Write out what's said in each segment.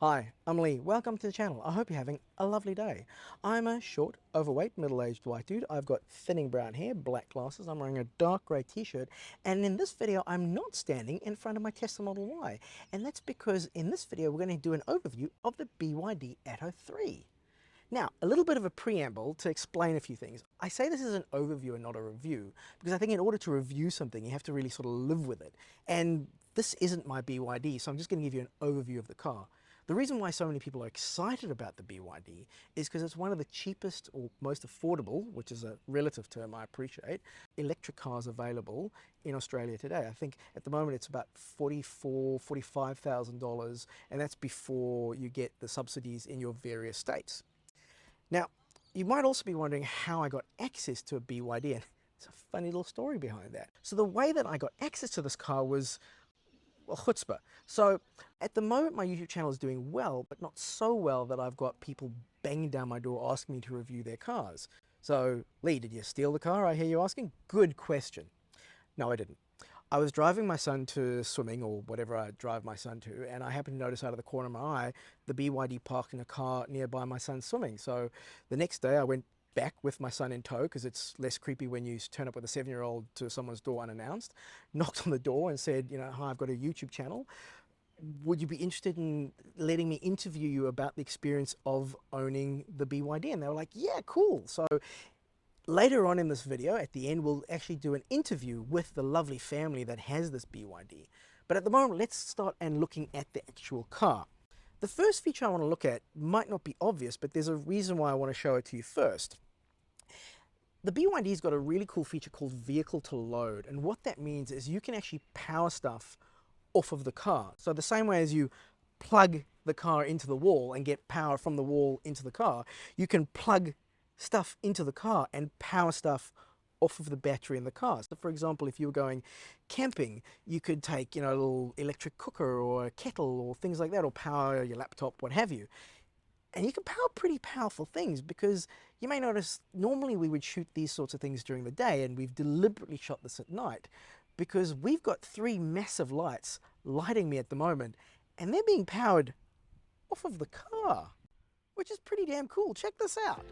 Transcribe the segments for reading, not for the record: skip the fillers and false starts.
Hi, I'm Lee. Welcome to the channel. I hope you're having a lovely day. I'm a short, overweight, middle-aged white dude. I've got thinning brown hair, black glasses. I'm wearing a dark grey t-shirt. And in this video, I'm not standing in front of my Tesla Model Y. And that's because in this video, we're going to do an overview of the BYD Atto 3. Now, a little bit of a preamble to explain a few things. I say this is an overview and not a review because I think in order to review something, you have to really sort of live with it. And this isn't my BYD, so I'm just going to give you an overview of the car. The reason why so many people are excited about the BYD is because it's one of the cheapest or most affordable, which is a relative term I appreciate, electric cars available in Australia today. I think at the moment it's about $45,000, and that's before you get the subsidies in your various states. Now, you might also be wondering how I got access to a BYD, and it's a funny little story behind that. So the way that I got access to this car was, well, chutzpah. So at the moment, my YouTube channel is doing well, but not so well that I've got people banging down my door asking me to review their cars. So, Lee, did you steal the car? I hear you asking. Good question. No, I didn't. I was driving my son to swimming or whatever I drive my son to, and I happened to notice out of the corner of my eye the BYD parked in a car nearby my son's swimming. So the next day I went back with my son in tow because it's less creepy when you turn up with a 7-year-old to someone's door unannounced, knocked on the door and said, hi, I've got a YouTube channel. Would you be interested in letting me interview you about the experience of owning the BYD? And they were like, yeah, cool. So later on in this video, at the end, we'll actually do an interview with the lovely family that has this BYD. But at the moment, let's start and looking at the actual car. The first feature I want to look at might not be obvious, but there's a reason why I want to show it to you first. The BYD's got a really cool feature called vehicle to load. And what that means is you can actually power stuff off of the car. So the same way as you plug the car into the wall and get power from the wall into the car, you can plug stuff into the car and power stuff off of the battery in the car. So for example, if you were going camping, you could take, a little electric cooker or a kettle or things like that, or power your laptop, what have you. And you can power pretty powerful things, because you may notice normally we would shoot these sorts of things during the day, and we've deliberately shot this at night because we've got 3 massive lights lighting me at the moment, and they're being powered off of the car, which is pretty damn cool. Check this out.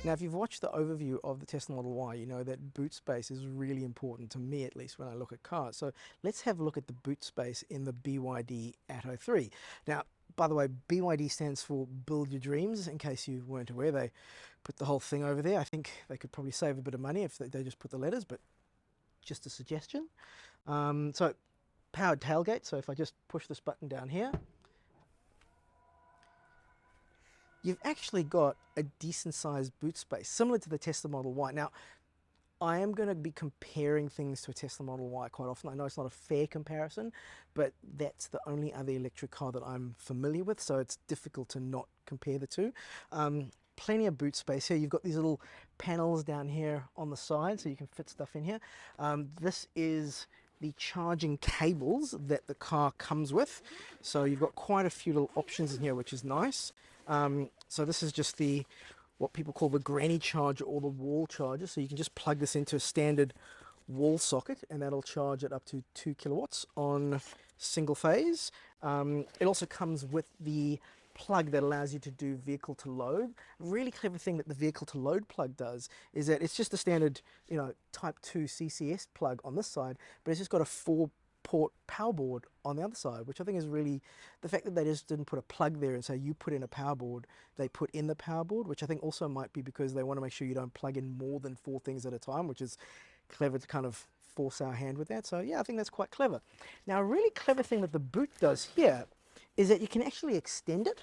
Now, if you've watched the overview of the Tesla Model Y, you know that boot space is really important to me, at least when I look at cars. So let's have a look at the boot space in the BYD Atto 3. Now, by the way, BYD stands for Build Your Dreams, in case you weren't aware. They put the whole thing over there. I think they could probably save a bit of money if they just put the letters, but just a suggestion. So powered tailgate. So if I just push this button down here, you've actually got a decent sized boot space, similar to the Tesla Model Y. Now, I am going to be comparing things to a Tesla Model Y quite often. I know it's not a fair comparison, but that's the only other electric car that I'm familiar with, so it's difficult to not compare the two. Plenty of boot space here. You've got these little panels down here on the side, so you can fit stuff in here. This is the charging cables that the car comes with. So you've got quite a few little options in here, which is nice. So this is just what people call the granny charger or the wall charger. So you can just plug this into a standard wall socket and that'll charge it up to 2 kilowatts on single phase. It also comes with the plug that allows you to do vehicle to load. A really clever thing that the vehicle to load plug does is that it's just a standard, type 2 CCS plug on this side, but it's just got a 4-port power board on the other side, which I think is really, the fact that they just didn't put a plug there and say you put in a power board, they put in the power board, which I think also might be because they want to make sure you don't plug in more than 4 things at a time, which is clever to kind of force our hand with that. So yeah, I think that's quite clever. Now, a really clever thing that the boot does here is that you can actually extend it.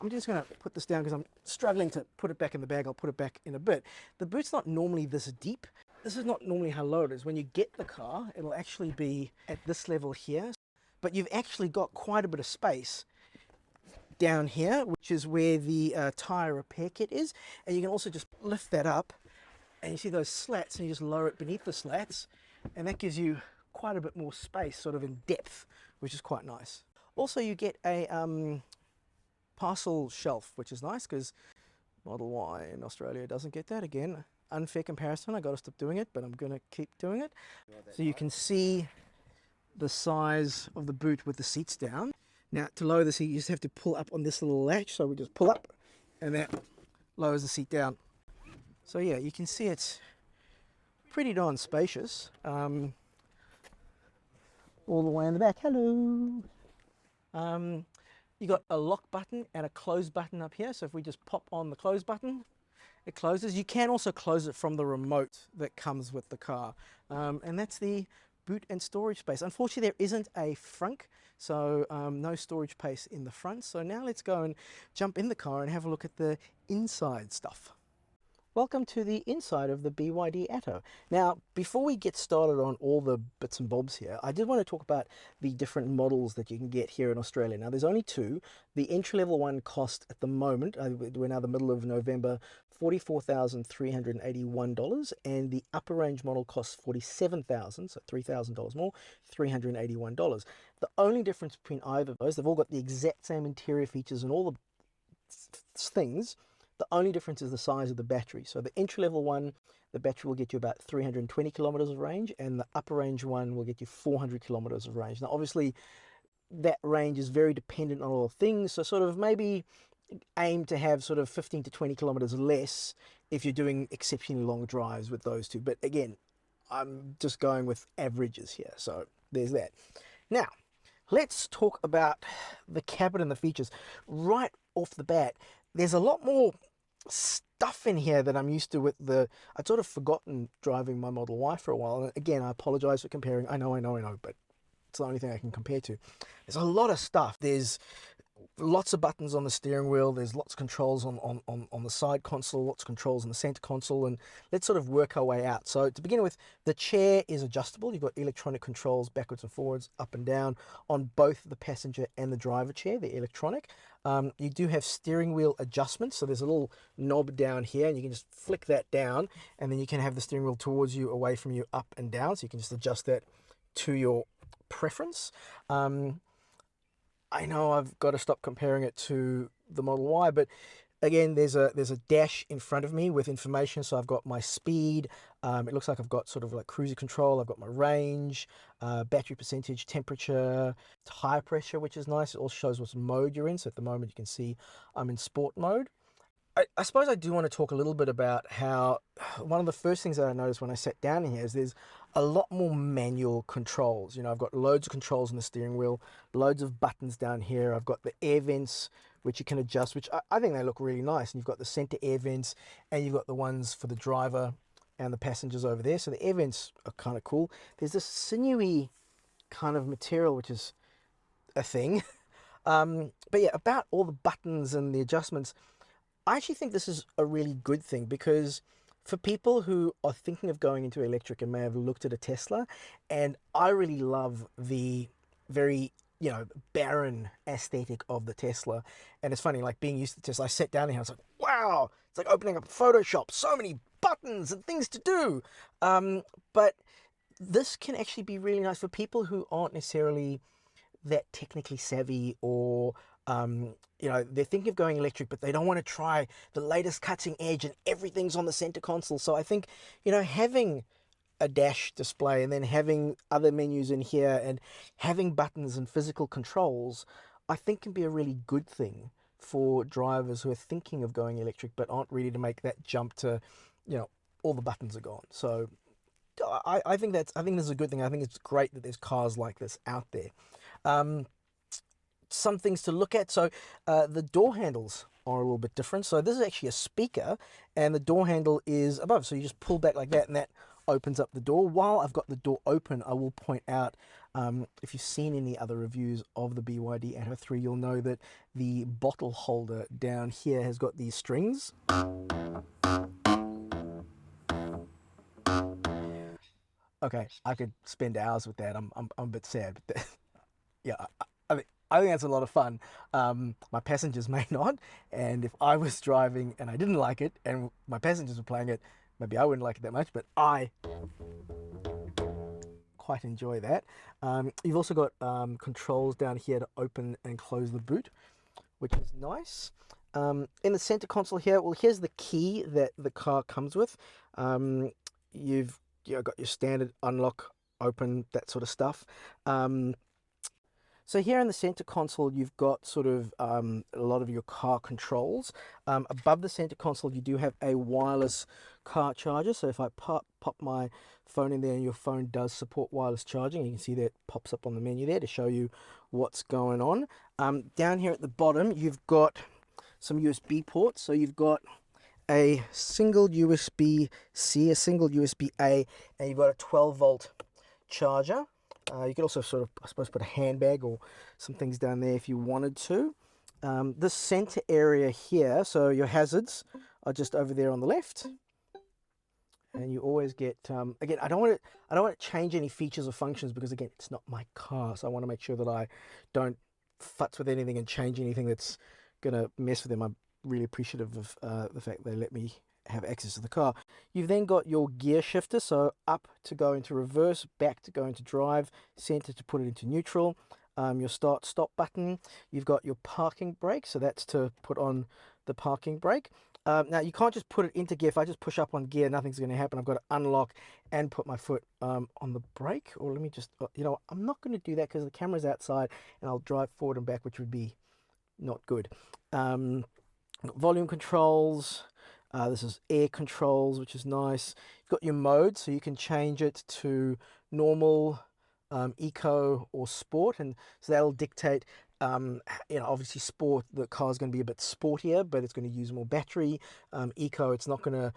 I'm just going to put this down because I'm struggling to put it back in the bag. I'll put it back in a bit. The boot's not normally this deep. This is not normally how low it is. When you get the car, it'll actually be at this level here. But you've actually got quite a bit of space down here, which is where the tire repair kit is. And you can also just lift that up, and you see those slats, and you just lower it beneath the slats, and that gives you quite a bit more space, sort of in depth, which is quite nice. Also, you get a parcel shelf, which is nice because Model Y in Australia doesn't get that. Again, unfair comparison. I got to stop doing it, but I'm going to keep doing it. So you can see the size of the boot with the seats down. Now, to lower the seat, you just have to pull up on this little latch. So we just pull up, and that lowers the seat down. So yeah, you can see it's pretty darn spacious. All the way in the back. Hello. You got a lock button and a close button up here. So if we just pop on the close button, it closes. You can also close it from the remote that comes with the car. And that's the boot and storage space. Unfortunately, there isn't a frunk, so no storage space in the front. So now let's go and jump in the car and have a look at the inside stuff. Welcome to the inside of the BYD Atto. Now, before we get started on all the bits and bobs here, I did want to talk about the different models that you can get here in Australia. Now, there's only two. The entry-level one cost at the moment, we're now the middle of November, $44,381, and the upper range model costs $47,000, so $3,000 more, $381. The only difference between either of those, they've all got the exact same interior features and all the things. The only difference is the size of the battery. So the entry-level one, the battery will get you about 320 kilometers of range, and the upper range one will get you 400 kilometers of range. Now, obviously, that range is very dependent on all things, so sort of maybe aim to have sort of 15 to 20 kilometers less if you're doing exceptionally long drives with those two. But again, I'm just going with averages here, so there's that. Now, let's talk about the cabin and the features. Right off the bat, there's a lot more stuff in here that I'm used to with the... I'd sort of forgotten driving my Model Y for a while. And again, I apologize for comparing. I know, but it's the only thing I can compare to. There's a lot of stuff. There's lots of buttons on the steering wheel. There's lots of controls on the side console, lots of controls on the center console, and let's sort of work our way out. So to begin with, the chair is adjustable. You've got electronic controls backwards and forwards, up and down on both the passenger and the driver chair. They're electronic. You do have steering wheel adjustments. So there's a little knob down here, and you can just flick that down, and then you can have the steering wheel towards you, away from you, up and down. So you can just adjust that to your preference. I know I've got to stop comparing it to the Model Y, but again, there's a dash in front of me with information. So I've got my speed. It looks like I've got sort of like cruise control. I've got my range, battery percentage, temperature, tire pressure, which is nice. It also shows what mode you're in. So at the moment, you can see I'm in sport mode. I suppose I do want to talk a little bit about how one of the first things that I noticed when I sat down in here is there's a lot more manual controls. You know, I've got loads of controls on the steering wheel, loads of buttons down here. I've got the air vents, which you can adjust, which I think they look really nice. And you've got the center air vents, and you've got the ones for the driver and the passengers over there. So the air vents are kind of cool. There's this sinewy kind of material, which is a thing. But yeah, about all the buttons and the adjustments, I actually think this is a really good thing, because for people who are thinking of going into electric and may have looked at a Tesla, and I really love the very, you know, barren aesthetic of the Tesla. And it's funny, like being used to Tesla, I sat down here and I was like, wow, it's like opening up Photoshop, so many buttons and things to do. But this can actually be really nice for people who aren't necessarily that technically savvy, or you know, they're thinking of going electric, but they don't want to try the latest cutting edge and everything's on the center console. So I think, you know, having a dash display and then having other menus in here and having buttons and physical controls, I think can be a really good thing for drivers who are thinking of going electric but aren't ready to make that jump to, you know, all the buttons are gone. So I think this is a good thing. I think it's great that there's cars like this out there. Some things to look at. So the door handles are a little bit different. So this is actually a speaker, and the door handle is above. So you just pull back like that, and that opens up the door. While I've got the door open, I will point out, if you've seen any other reviews of the BYD Atto 3, you'll know that the bottle holder down here has got these strings. Okay, I could spend hours with that. I'm a bit sad, but yeah, I think that's a lot of fun. My passengers may not, and if I was driving and I didn't like it, and my passengers were playing it, maybe I wouldn't like it that much, but I quite enjoy that. You've also got controls down here to open and close the boot, which is nice. In the center console here, well, here's the key that the car comes with. You've got your standard unlock, open, that sort of stuff. So here in the center console, you've got sort of a lot of your car controls. Above the center console, you do have a wireless car charger. So if I pop my phone in there, and your phone does support wireless charging, you can see that pops up on the menu there to show you what's going on. Down here at the bottom, you've got some USB ports. So you've got a single USB-C, a single USB-A, and you've got a 12-volt charger. You could also sort of, I suppose, put a handbag or some things down there if you wanted to. The center area here, so your hazards are just over there on the left. And you always get, again, I don't want to change any features or functions because, again, it's not my car. So I want to make sure that I don't futz with anything and change anything that's going to mess with them. I'm really appreciative of the fact they let me have access to the car. You've then got your gear shifter, so up to go into reverse, back to go into drive, center to put it into neutral, your start stop button. You've got your parking brake, so that's to put on the parking brake. Now you can't just put it into gear. If I just push up on gear, nothing's going to happen. I've got to unlock and put my foot on the brake. Or let me just, I'm not going to do that because the camera's outside and I'll drive forward and back, which would be not good. Volume controls. This is air controls, which is nice. You've got your mode, so you can change it to normal, eco, or sport, and so that'll dictate. Obviously sport, the car's going to be a bit sportier, but it's going to use more battery. Eco, it's not going to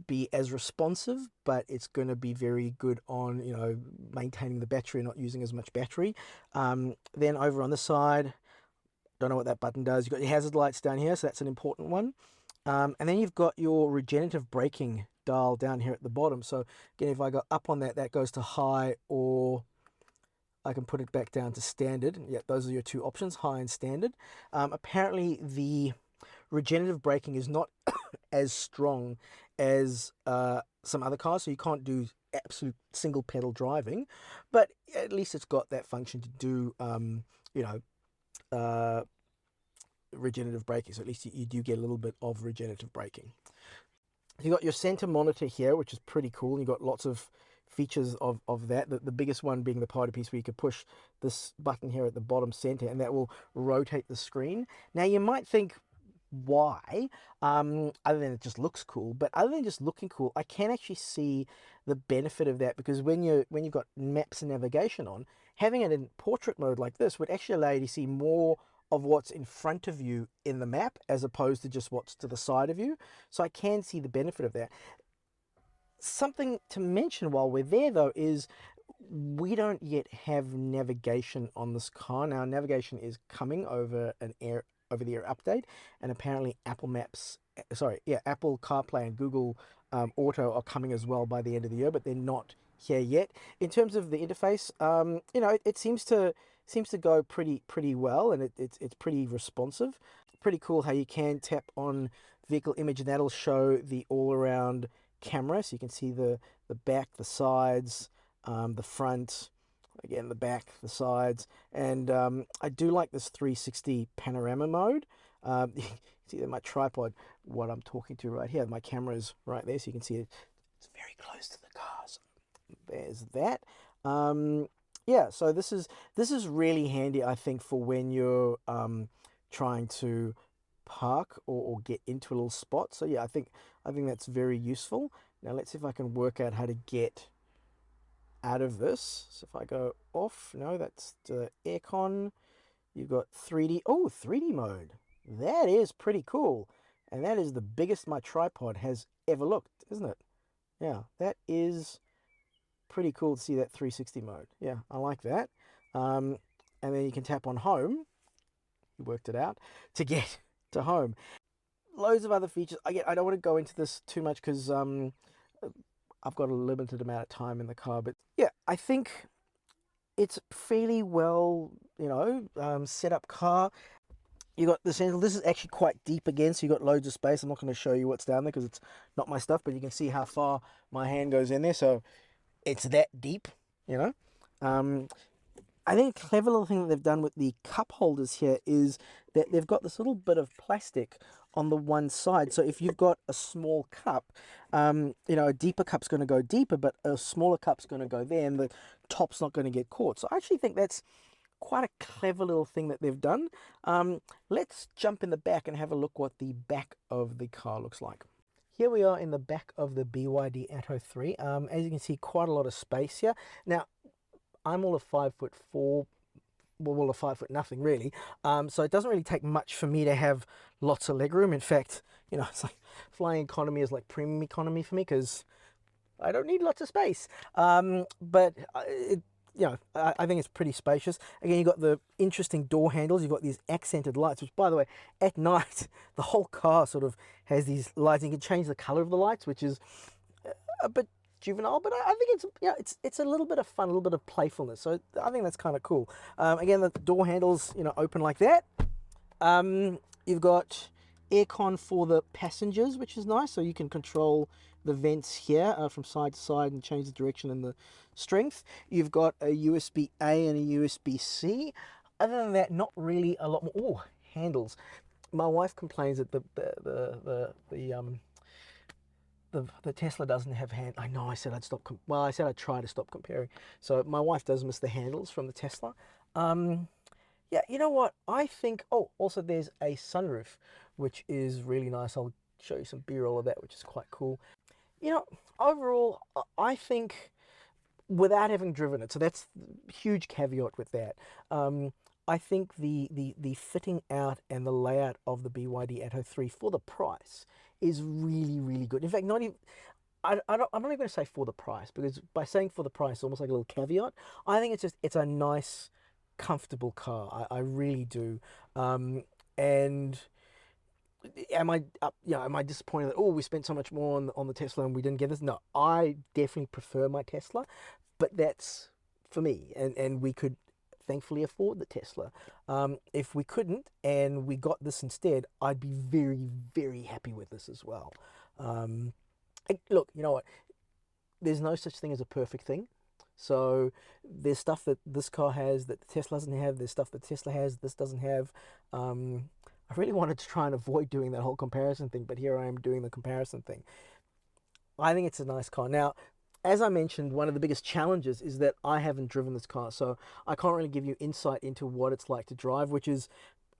be as responsive, but it's going to be very good on maintaining the battery and not using as much battery. Then over on the side, don't know what that button does. You've got your hazard lights down here, so that's an important one. And then you've got your regenerative braking dial down here at the bottom. So again, if I go up on that, that goes to high, or I can put it back down to standard. Yeah, those are your two options, high and standard. Apparently the regenerative braking is not as strong as some other cars, so you can't do absolute single pedal driving, but at least it's got that function to do, regenerative braking, so at least you do get a little bit of regenerative braking. You got your center monitor here, which is pretty cool. You got lots of features of that. The biggest one being the party piece, where you could push this button here at the bottom center, and that will rotate the screen. Now you might think, why? Other than it just looks cool, but other than just looking cool, I can actually see the benefit of that, because when you've got maps and navigation on, having it in portrait mode like this would actually allow you to see more of what's in front of you in the map as opposed to just what's to the side of you. So I can see the benefit of that. Something to mention while we're there, though, is we don't yet have navigation on this car. Now, navigation is coming over the air update, and apparently Apple CarPlay and Google Auto are coming as well by the end of the year, but they're not here yet. In terms of the interface, it seems to go pretty well, and it's pretty responsive. Pretty cool how you can tap on vehicle image, and that'll show the all-around camera, so you can see the back, the sides, the front, again the back, the sides, and I do like this 360 panorama mode. You can see that my tripod, what I'm talking to right here, my camera is right there, so you can see it's very close to the car. So there's that. Yeah, so this is really handy, I think, for when you're trying to park or get into a little spot. So yeah, I think that's very useful. Now let's see if I can work out how to get out of this. So if I go off, no, that's the aircon. You've got 3D. Oh, 3D mode. That is pretty cool, and that is the biggest my tripod has ever looked, isn't it? Yeah, that is pretty cool to see that 360 mode. Yeah, I like that. And then you can tap on home. You worked it out to get to home. Loads of other features. I don't want to go into this too much because I've got a limited amount of time in the car. But yeah, I think it's fairly well, set up car. You got this handle. This is actually quite deep again, so you got loads of space. I'm not going to show you what's down there because it's not my stuff, but you can see how far my hand goes in there. So it's that deep, I think a clever little thing that they've done with the cup holders here is that they've got this little bit of plastic on the one side. So if you've got a small cup, you know, a deeper cup's going to go deeper, but a smaller cup's going to go there, and the top's not going to get caught. So I actually think that's quite a clever little thing that they've done. Let's jump in the back and have a look what the back of the car looks like. Here we are in the back of the BYD Atto 3. As you can see, quite a lot of space here. Now, I'm all of 5'4", well, all of 5 foot nothing really. So it doesn't really take much for me to have lots of legroom. In fact, you know, it's like flying economy is like premium economy for me because I don't need lots of space. But you know, I think it's pretty spacious. Again, you've got the interesting door handles. You've got these accented lights, which, by the way, at night, the whole car sort of has these lights. You can change the color of the lights, which is a bit juvenile, but I think it's, you know, it's a little bit of fun, a little bit of playfulness. So I think that's kind of cool. Again, the door handles, you know, open like that. You've got aircon for the passengers, which is nice. So you can control the vents here from side to side and change the direction and the strength. You've got a USB-A and a USB-C. Other than that, not really a lot more. Oh, handles. My wife complains that the Tesla doesn't have hand. I know I said I'd stop. Well, I said I'd try to stop comparing. So my wife does miss the handles from the Tesla. Yeah, you know what? I think. Oh, also there's a sunroof, which is really nice. I'll show you some B-roll of that, which is quite cool. You know, overall, I think without having driven it, so that's a huge caveat with that. I think the fitting out and the layout of the BYD Atto 3 for the price is really, really good. In fact, not even, I'm not even going to say for the price, because by saying for the price, almost like a little caveat. I think it's a nice, comfortable car. I really do. And am I am I disappointed that, oh, we spent so much more on the Tesla and we didn't get this? No, I definitely prefer my Tesla, but that's for me, and we could thankfully afford the Tesla. If we couldn't and we got this instead, I'd be very, very happy with this as well. Look, you know what? There's no such thing as a perfect thing. So there's stuff that this car has that the Tesla doesn't have. There's stuff that Tesla has this doesn't have. I really wanted to try and avoid doing that whole comparison thing, but here I am doing the comparison thing. I think it's a nice car. Now, as I mentioned, one of the biggest challenges is that I haven't driven this car, so I can't really give you insight into what it's like to drive, which is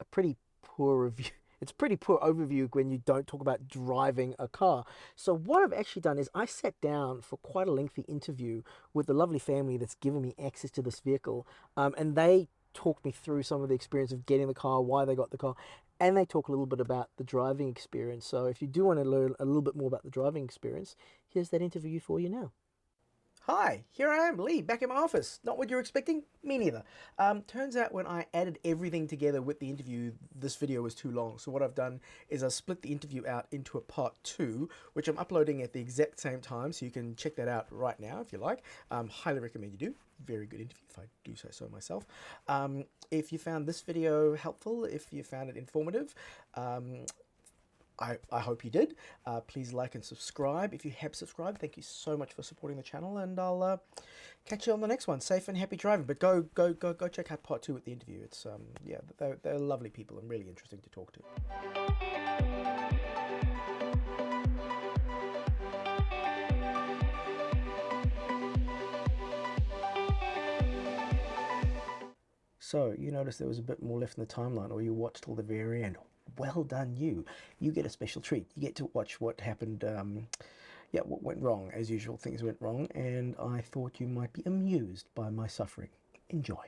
a pretty poor review. It's a pretty poor overview when you don't talk about driving a car. So what I've actually done is I sat down for quite a lengthy interview with the lovely family that's given me access to this vehicle, and they talked me through some of the experience of getting the car, why they got the car, and they talk a little bit about the driving experience. So if you do want to learn a little bit more about the driving experience, here's that interview for you now. Hi, here I am, Lee, back in my office. Not what you're expecting? Me neither. Turns out when I added everything together with the interview, this video was too long. So what I've done is I've split the interview out into a part 2, which I'm uploading at the exact same time, so you can check that out right now if you like. Highly recommend you do. Very good interview, if I do say so myself. If you found this video helpful, if you found it informative, I hope you did. Please like and subscribe. If you have subscribed, thank you so much for supporting the channel, and I'll catch you on the next one. Safe and happy driving. But go check out part 2 with the interview. It's yeah, they're lovely people and really interesting to talk to. So you noticed there was a bit more left in the timeline, or you watched till the very end. Well done, you. You get a special treat. You get to watch what happened, yeah, what went wrong. As usual, things went wrong, and I thought you might be amused by my suffering. Enjoy.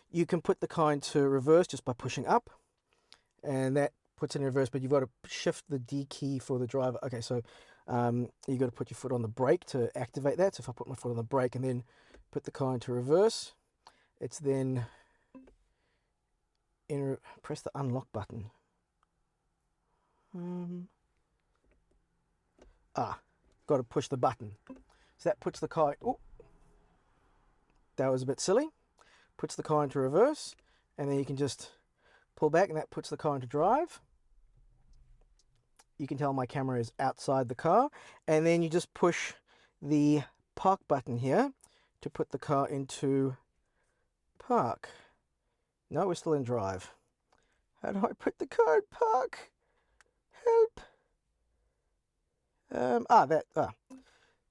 You can put the car into reverse just by pushing up, and that puts it in reverse, but you've got to shift the D key for the driver. Okay, so you've got to put your foot on the brake to activate that. So if I put my foot on the brake and then put the car into reverse, it's then press the unlock button. Got to push the button. So that puts the car, oh, that was a bit silly. Puts the car into reverse, and then you can just pull back, and that puts the car into drive. You can tell my camera is outside the car, and then you just push the park button here to put the car into park. No, we're still in drive. How do I put the car in park? Help.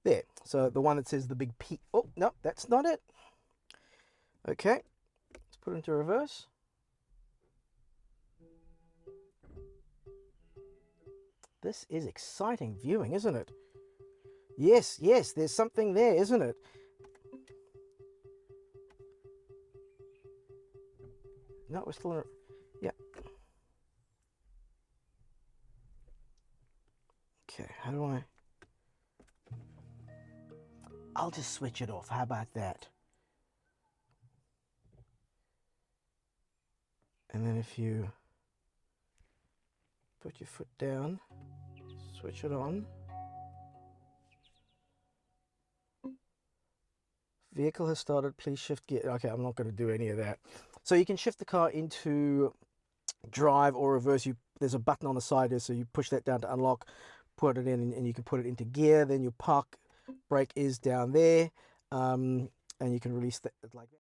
There. So the one that says the big P. Oh, no, that's not it. Okay, let's put it into reverse. This is exciting viewing, isn't it? Yes, yes, there's something there, isn't it? No, we're still in. Yeah. Okay, how do I? I'll just switch it off. How about that? And then if you put your foot down, switch it on. Vehicle has started, please shift gear. Okay, I'm not going to do any of that. So you can shift the car into drive or reverse. There's a button on the side there, so you push that down to unlock, put it in, and you can put it into gear. Then your park brake is down there, and you can release that like that.